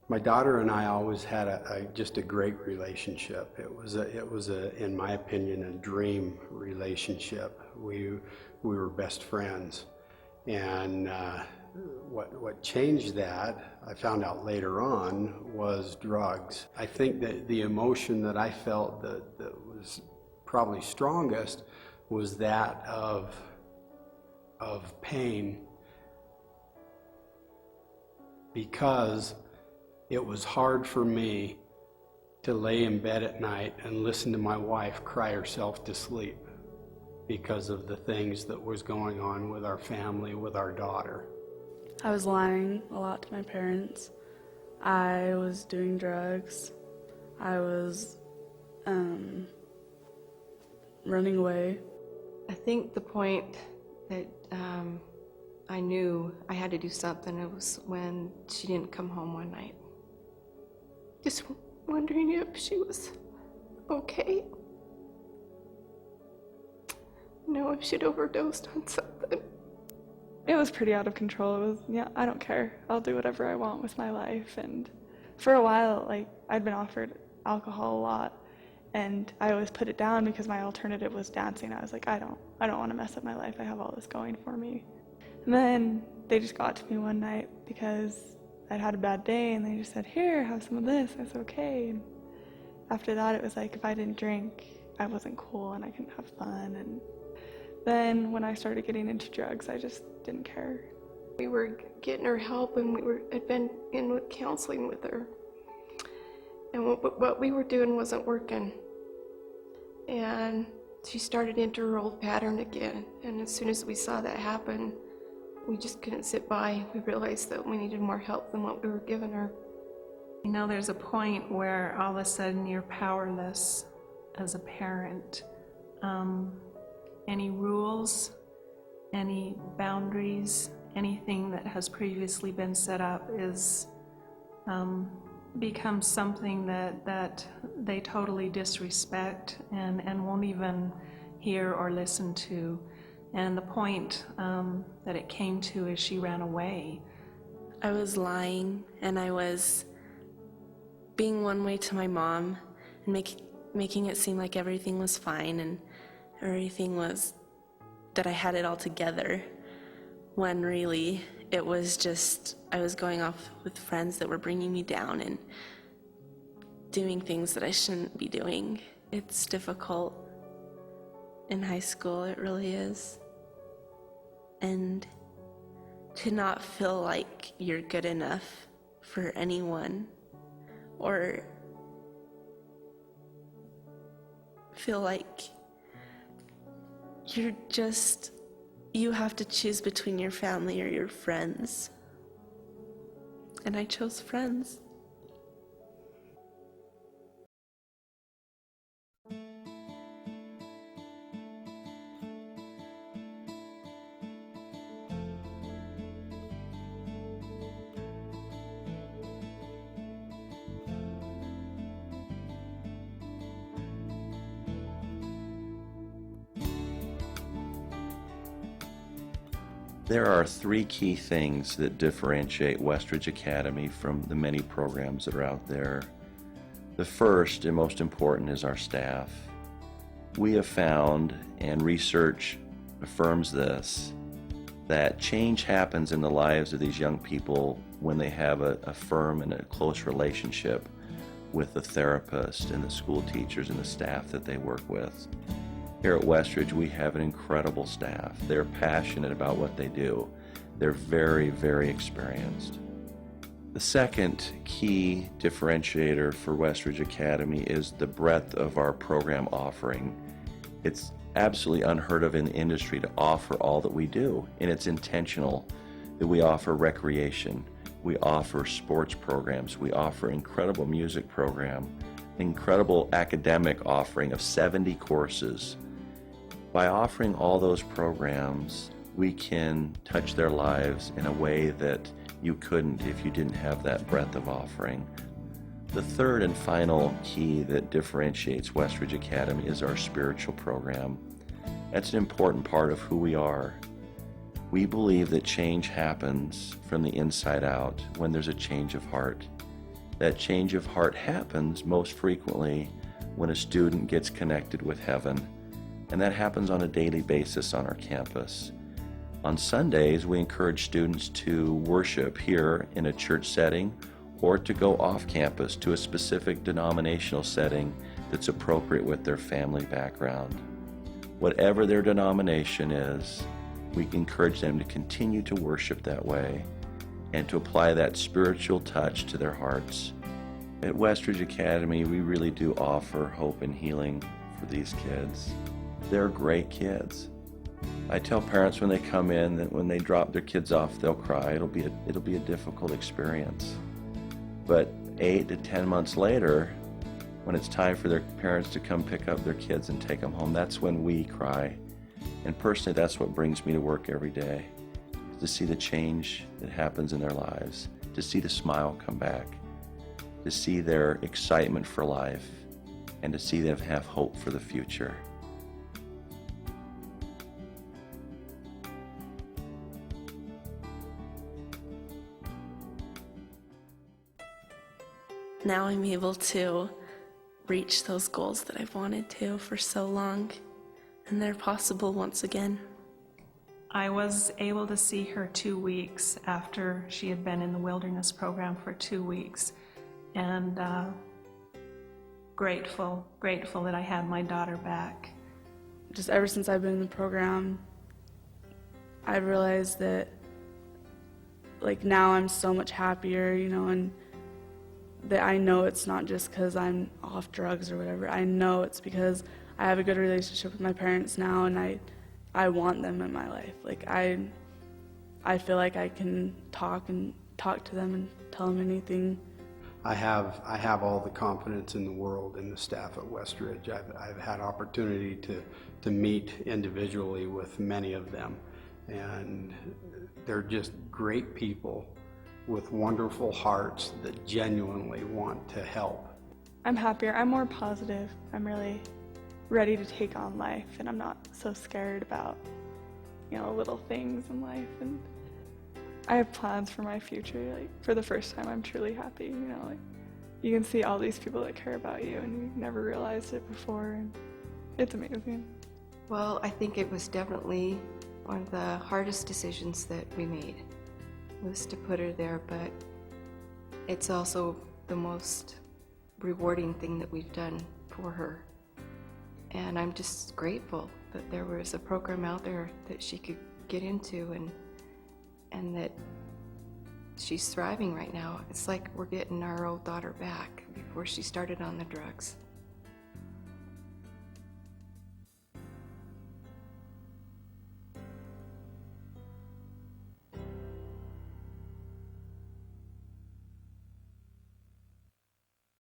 My daughter and I always had just a great relationship. It was in my opinion, a dream relationship. We were best friends, and what changed that, I found out later on, was drugs. I think that the emotion that I felt that was probably strongest was that of pain, because it was hard for me to lay in bed at night and listen to my wife cry herself to sleep because of the things that was going on with our family, with our daughter. I was lying a lot to my parents. I was doing drugs. I was running away. I think the point that I knew I had to do something, it was when she didn't come home one night. Just wondering if she was okay. If she'd overdosed on something. It was pretty out of control. It was, yeah, I don't care. I'll do whatever I want with my life. And for a while, I'd been offered alcohol a lot, and I always put it down because my alternative was dancing. I was like, I don't want to mess up my life. I have all this going for me. And then they just got to me one night because I'd had a bad day, and they just said, here, have some of this. I was okay. And after that, it was like if I didn't drink, I wasn't cool and I couldn't have fun. And then when I started getting into drugs, I just didn't care. We were getting her help, and had been in with counseling with her. And what we were doing wasn't working. And she started into her old pattern again. And as soon as we saw that happen, we just couldn't sit by. We realized that we needed more help than what we were giving her. There's a point where all of a sudden you're powerless as a parent. Any rules, any boundaries, anything that has previously been set up is becomes something that they totally disrespect and won't even hear or listen to. And the point that it came to is she ran away. I was lying, and I was being one way to my mom and making it seem like everything was fine and everything was, that I had it all together, when really it was just, I was going off with friends that were bringing me down and doing things that I shouldn't be doing. It's difficult in high school, it really is. And to not feel like you're good enough for anyone, or feel like you have to choose between your family or your friends. And I chose friends. There are three key things that differentiate Westridge Academy from the many programs that are out there. The first and most important is our staff. We have found, and research affirms this, that change happens in the lives of these young people when they have a firm and a close relationship with the therapist and the school teachers and the staff that they work with. Here at Westridge, we have an incredible staff. They're passionate about what they do. They're very, very experienced. The second key differentiator for Westridge Academy is the breadth of our program offering. It's absolutely unheard of in the industry to offer all that we do, and it's intentional that we offer recreation, we offer sports programs, we offer incredible music program, incredible academic offering of 70 courses. By offering all those programs, we can touch their lives in a way that you couldn't if you didn't have that breadth of offering. The third and final key that differentiates Westridge Academy is our spiritual program. That's an important part of who we are. We believe that change happens from the inside out when there's a change of heart. That change of heart happens most frequently when a student gets connected with heaven, and that happens on a daily basis on our campus. On Sundays, we encourage students to worship here in a church setting or to go off campus to a specific denominational setting that's appropriate with their family background. Whatever their denomination is, we encourage them to continue to worship that way and to apply that spiritual touch to their hearts. At Westridge Academy, we really do offer hope and healing for these kids. They're great kids. I tell parents when they come in that when they drop their kids off, they'll cry. It'll be a difficult experience. But 8 to 10 months later, when it's time for their parents to come pick up their kids and take them home, that's when we cry. And personally, that's what brings me to work every day, to see the change that happens in their lives, to see the smile come back, to see their excitement for life, and to see them have hope for the future. Now I'm able to reach those goals that I've wanted to for so long, and they're possible once again. I was able to see her 2 weeks after she had been in the wilderness program for 2 weeks, and grateful that I had my daughter back. Just ever since I've been in the program, I realized that now I'm so much happier, and that I know it's not just because I'm off drugs or whatever. I know it's because I have a good relationship with my parents now, and I want them in my life. I feel like I can talk to them and tell them anything. I have all the confidence in the world in the staff at Westridge. I've had opportunity to meet individually with many of them, and they're just great people with wonderful hearts that genuinely want to help. I'm happier. I'm more positive. I'm really ready to take on life, and I'm not so scared about, little things in life. And I have plans for my future. For the first time, I'm truly happy. You can see all these people that care about you, and you never realized it before, and it's amazing. Well, I think it was definitely one of the hardest decisions that we made, was to put her there, but it's also the most rewarding thing that we've done for her. And I'm just grateful that there was a program out there that she could get into, and that she's thriving right now. It's like we're getting our old daughter back before she started on the drugs.